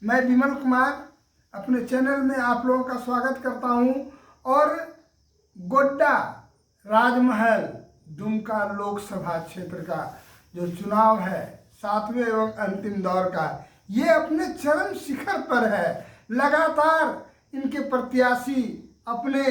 मैं विमल कुमार अपने चैनल में आप लोगों का स्वागत करता हूं। और गोड्डा राजमहल दुमका लोकसभा क्षेत्र का जो चुनाव है 7वें एवं अंतिम दौर का, ये अपने चरम शिखर पर है। लगातार इनके प्रत्याशी अपने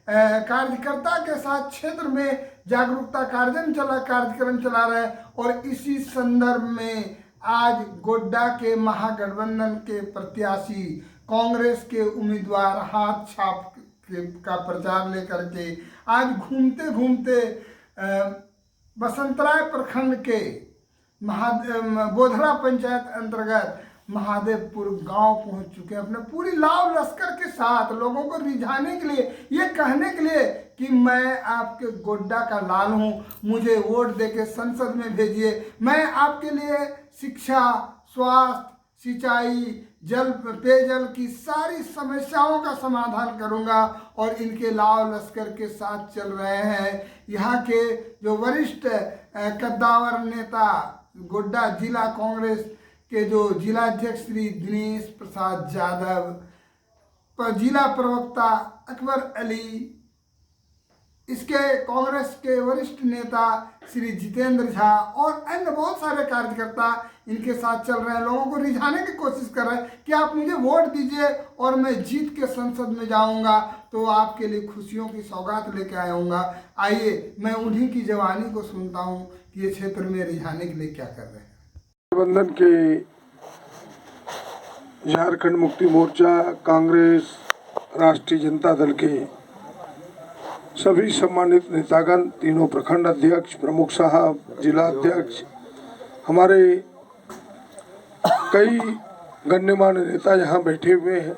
कार्यकर्ता के साथ क्षेत्र में जागरूकता कार्यक्रम चला रहे हैं। और इसी संदर्भ में आज गोड्डा के महागठबंधन के प्रत्याशी कांग्रेस के उम्मीदवार हाथ छाप का प्रचार लेकर के आज घूमते घूमते बसंतराय प्रखंड के बोधरा पंचायत अंतर्गत महादेवपुर गांव पहुंच चुके हैं। अपने पूरी लाव लश्कर के साथ लोगों को रिझाने के लिए, ये कहने के लिए कि मैं आपके गोड्डा का लाल हूं, मुझे वोट देके संसद में भेजिए। मैं आपके लिए शिक्षा, स्वास्थ्य, सिंचाई, पेयजल की सारी समस्याओं का समाधान करूंगा। और इनके लाव लश्कर के साथ चल रहे हैं यहाँ के जो वरिष्ठ कद्दावर नेता गोड्डा जिला कांग्रेस के जो जिलाध्यक्ष श्री दिनेश प्रसाद यादव, जिला प्रवक्ता अकबर अली, इसके कांग्रेस के वरिष्ठ नेता श्री जितेंद्र झा और अन्य बहुत सारे कार्यकर्ता इनके साथ चल रहे हैं। लोगों को रिझाने की कोशिश कर रहे हैं कि आप मुझे वोट दीजिए और मैं जीत के संसद में जाऊंगा तो आपके लिए खुशियों की सौगात लेके आऊँगा। आइए मैं उन्हीं की जवानी को सुनता हूँ कि ये क्षेत्र में रिझाने के लिए क्या कर रहे हैं। गठबंधन के झारखंड मुक्ति मोर्चा, कांग्रेस, राष्ट्रीय जनता दल के सभी सम्मानित नेतागण, तीनों प्रखंड अध्यक्ष, प्रमुख साहब, जिला अध्यक्ष, हमारे कई गण्यमान्य नेता यहाँ बैठे हुए हैं।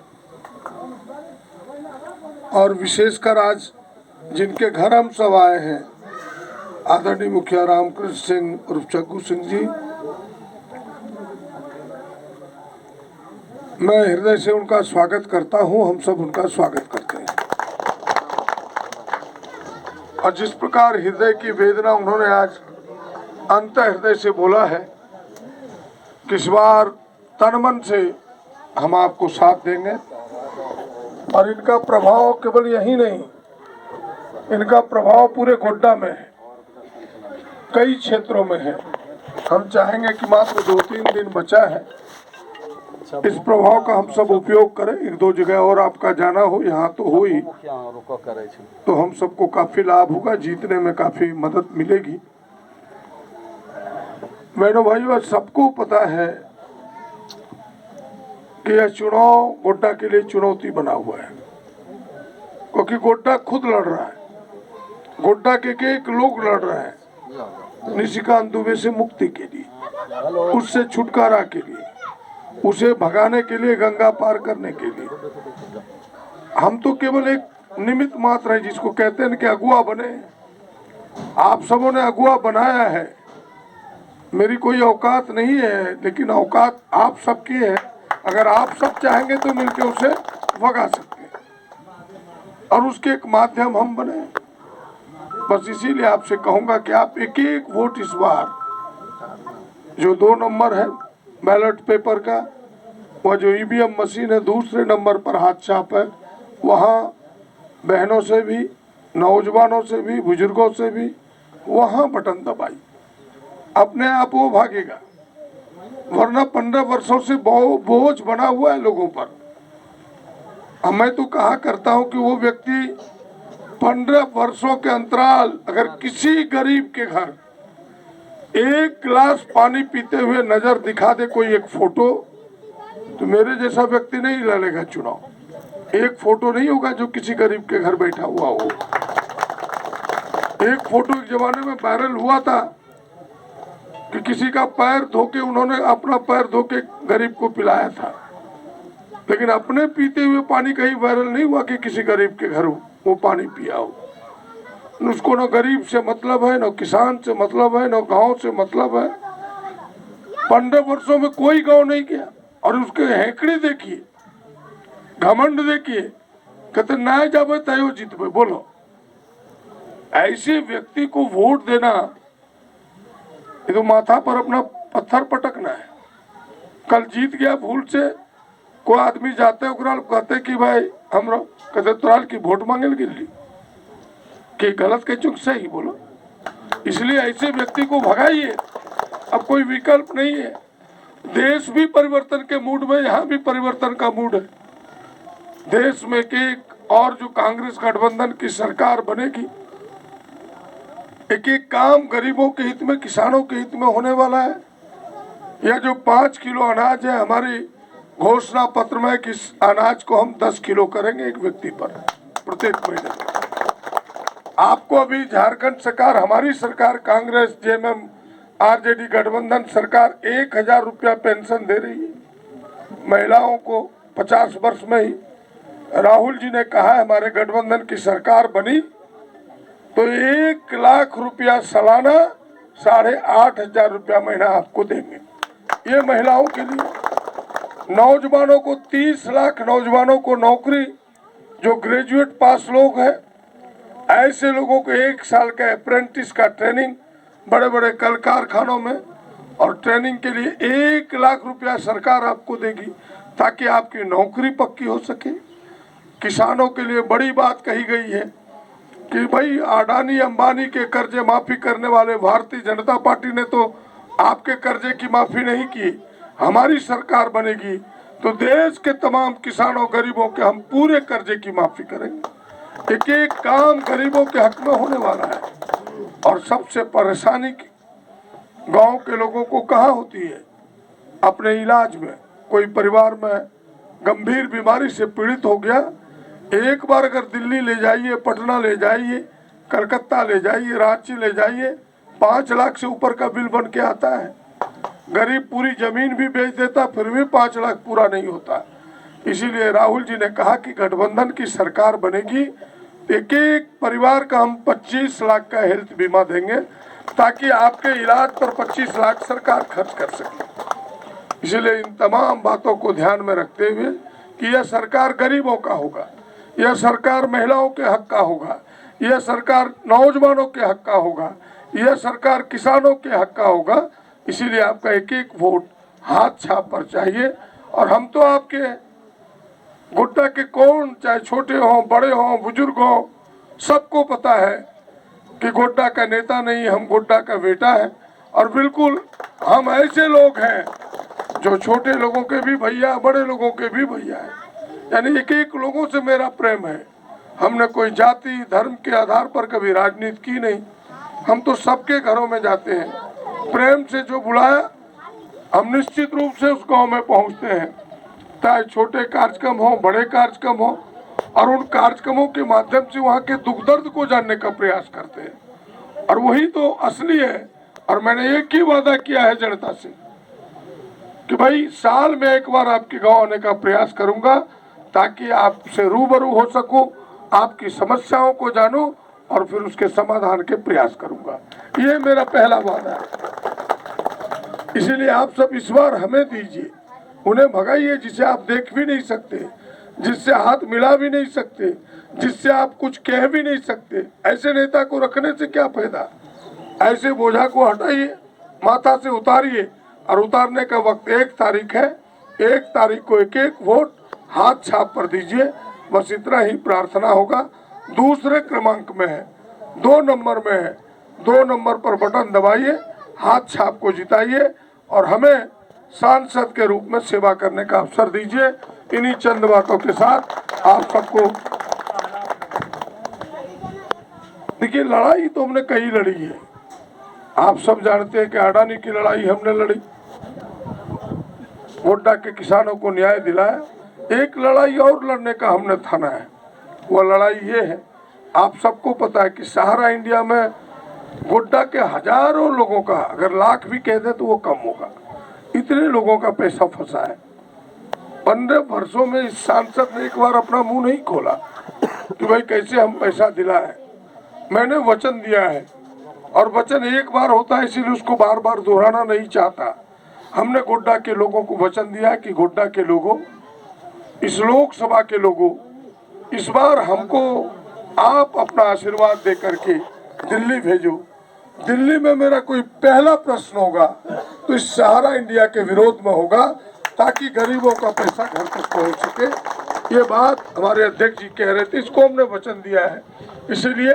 और विशेषकर आज जिनके घर हम सब आए हैं, आदरणीय मुखिया रामकृष्ण सिंह उर्फ चग्गू सिंह जी, मैं हृदय से उनका स्वागत करता हूं। हम सब उनका स्वागत करते हैं। और जिस प्रकार हृदय की वेदना उन्होंने आज अंत हृदय से बोला है कि इस बार तन मन से हम आपको साथ देंगे। और इनका प्रभाव केवल यही नहीं, इनका प्रभाव पूरे गोड्डा में है, कई क्षेत्रों में है। हम चाहेंगे कि मात्र 2-3 दिन बचा है, इस प्रभाव का हम सब उपयोग करें। 1-2 जगह और आपका जाना हो, यहाँ तो हो ही, तो हम सबको काफी लाभ होगा, जीतने में काफी मदद मिलेगी। बहनों भाइयों, सबको पता है कि यह चुनाव गोड्डा के लिए चुनौती बना हुआ है, क्योंकि गोड्डा खुद लड़ रहा है, गोड्डा के एक लोग लड़ रहे हैं निशिकांत दुबे से मुक्ति के लिए, उससे छुटकारा के लिए, उसे भगाने के लिए, गंगा पार करने के लिए। हम तो केवल एक निमित्त मात्र है, जिसको कहते हैं कि अगुआ बने। आप सबों ने अगुआ बनाया है, मेरी कोई औकात नहीं है, लेकिन औकात आप सबकी है। अगर आप सब चाहेंगे तो मिलकर उसे भगा सकते हैं, और उसके एक माध्यम हम बने। बस इसीलिए आपसे कहूंगा कि आप एक वोट इस बार, जो 2 नंबर है बैलेट पेपर का, वह जो ईवीएम मशीन है दूसरे नंबर पर हाथ छाप है, वहाँ बहनों से भी, नौजवानों से भी, बुजुर्गों से भी वहाँ बटन दबाई, अपने आप वो भागेगा। वरना 15 वर्षों से बोझ बना हुआ है लोगों पर। मैं तो कहा करता हूँ कि वो व्यक्ति 15 वर्षों के अंतराल अगर किसी गरीब के घर 1 गिलास पानी पीते हुए नजर दिखा दे कोई एक फोटो, तो मेरे जैसा व्यक्ति नहीं लड़ेगा चुनाव। एक फोटो नहीं होगा जो किसी गरीब के घर बैठा हुआ हो। एक फोटो एक जमाने में वायरल हुआ था कि किसी का पैर धोके, उन्होंने अपना पैर धोके गरीब को पिलाया था, लेकिन अपने पीते हुए पानी कहीं वायरल नहीं हुआ कि किसी गरीब के घर वो पानी पिया हो। उसको न गरीब से मतलब है, न किसान से मतलब है, न गांव से मतलब है। 15 वर्षों में कोई गांव नहीं गया। और उसके हेकड़ी देखिए, घमंड देखिए, कहते ना जाबे तय जीतबे। बोलो, ऐसे व्यक्ति को वोट देना, ये तो माथा पर अपना पत्थर पटकना है। कल जीत गया भूल से, कोई आदमी जाते ओकरा कहते कि भाई हम कहते तोराल की वोट मांगे गिल्ली कि गलत के चुक सही बोलो। इसलिए ऐसे व्यक्ति को भगाइए, अब कोई विकल्प नहीं है। देश भी परिवर्तन के मूड में, यहाँ भी परिवर्तन का मूड है। देश में एक और जो कांग्रेस गठबंधन की सरकार बनेगी, एक एक काम गरीबों के हित में, किसानों के हित में होने वाला है। यह जो 5 किलो अनाज है, हमारी घोषणा पत्र में कि अनाज को हम 10 किलो करेंगे एक व्यक्ति पर प्रत्येक महीने। आपको अभी झारखंड सरकार, हमारी सरकार कांग्रेस जेएमएम आरजेडी गठबंधन सरकार 1000 रुपया पेंशन दे रही है महिलाओं को 50 वर्ष में ही। राहुल जी ने कहा हमारे गठबंधन की सरकार बनी तो 1 लाख रुपया सालाना 8,500 रुपया महीना आपको देंगे। ये महिलाओं के लिए। नौजवानों को 30 लाख नौजवानों को नौकरी, जो ग्रेजुएट पास लोग हैं, ऐसे लोगों को 1 साल का अप्रेंटिस का ट्रेनिंग बड़े बड़े कल कारखानों में, और ट्रेनिंग के लिए 1 लाख रुपया सरकार आपको देगी ताकि आपकी नौकरी पक्की हो सके। किसानों के लिए बड़ी बात कही गई है कि भाई अडानी अंबानी के कर्जे माफी करने वाले भारतीय जनता पार्टी ने तो आपके कर्जे की माफी नहीं की। हमारी सरकार बनेगी तो देश के तमाम किसानों गरीबों के हम पूरे कर्जे की माफी करेंगे। एक एक काम गरीबों के हक में होने वाला है। और सबसे परेशानी गांव के लोगों को कहाँ होती है? अपने इलाज में। कोई परिवार में गंभीर बीमारी से पीड़ित हो गया, एक बार अगर दिल्ली ले जाइए, पटना ले जाइए, कलकत्ता ले जाइए, रांची ले जाइए, 5 लाख से ऊपर का बिल बन के आता है। गरीब पूरी जमीन भी बेच देता फिर भी 5 लाख पूरा नहीं होता। इसीलिए राहुल जी ने कहा कि गठबंधन की सरकार बनेगी, एक एक परिवार का हम 25 लाख का हेल्थ बीमा देंगे ताकि आपके इलाज पर 25 लाख सरकार खर्च कर सके। इसलिए इन तमाम बातों को ध्यान में रखते हुए कि यह सरकार गरीबों का होगा, यह सरकार महिलाओं के हक का होगा, यह सरकार नौजवानों के हक का होगा, यह सरकार किसानों के हक का होगा। इसीलिए आपका एक एक वोट हाथ छाप पर चाहिए। और हम तो आपके गोड्डा के कौन, चाहे छोटे हों, बड़े हों, बुजुर्ग हों, सबको पता है कि गोड्डा का नेता नहीं, हम गोड्डा का बेटा है। और बिल्कुल हम ऐसे लोग हैं जो छोटे लोगों के भी भैया, बड़े लोगों के भी भैया है। यानी एक एक लोगों से मेरा प्रेम है। हमने कोई जाति धर्म के आधार पर कभी राजनीति की नहीं। हम तो सबके घरों में जाते हैं, प्रेम से जो बुलाया हम निश्चित रूप से उस गांव में पहुंचते हैं, चाहे छोटे कार्यक्रम हो, बड़े कार्यक्रम हो, और उन कार्यक्रमों के माध्यम से वहाँ के दुख दर्द को जानने का प्रयास करते हैं। और वही तो असली है। और मैंने एक ही वादा किया है जनता से कि भाई साल में एक बार आपके गांव आने का प्रयास करूंगा ताकि आपसे रूबरू हो सकूं, आपकी समस्याओं को जानूं और फिर उसके समाधान के प्रयास करूंगा। ये मेरा पहला वादा है। इसीलिए आप सब इस बार हमें दीजिए, उन्हें भगाइए जिसे आप देख भी नहीं सकते, जिससे हाथ मिला भी नहीं सकते, जिससे आप कुछ कह भी नहीं सकते। ऐसे नेता को रखने से क्या फायदा? ऐसे बोझा को हटाइए, माथा से उतारिए। और उतारने का वक्त 1 तारीख है। 1 तारीख को एक एक वोट हाथ छाप पर दीजिए। बस इतना ही प्रार्थना होगा। दूसरे क्रमांक में है, 2 नंबर में है, 2 नंबर पर बटन दबाइए, हाथ छाप को जिताइए और हमें सांसद के रूप में सेवा करने का अवसर दीजिए। इन्हीं चंद बातों के साथ आप सबको, देखिए लड़ाई तो हमने कई लड़ी है। आप सब जानते हैं कि अडानी की लड़ाई हमने लड़ी, गोड्डा के किसानों को न्याय दिलाया। एक लड़ाई और लड़ने का हमने ठाना है, वह लड़ाई ये है, आप सबको पता है कि सहारा इंडिया में गोड्डा के हजारों लोगों का, अगर लाख भी कह दे तो वो कम होगा, इतने लोगों का पैसा फंसा है। 15 वर्षों में इस सांसद ने एक बार अपना मुंह नहीं खोला कि भाई कैसे हम पैसा दिलाए। मैंने वचन दिया है और वचन एक बार होता है, इसीलिए उसको बार बार दोहराना नहीं चाहता। हमने गोड्डा के लोगों को वचन दिया कि गोड्डा के लोगों, इस लोकसभा के लोगों, इस बार हमको आप अपना आशीर्वाद दे करके दिल्ली भेजो। दिल्ली में मेरा कोई पहला प्रश्न होगा तो इस सहारा इंडिया के विरोध में होगा। ताकि गरीबों का पैसा घर तक पहुंच सके। ये बात हमारे अध्यक्ष जी कह रहे थे, इसको हमने वचन दिया है। इसीलिए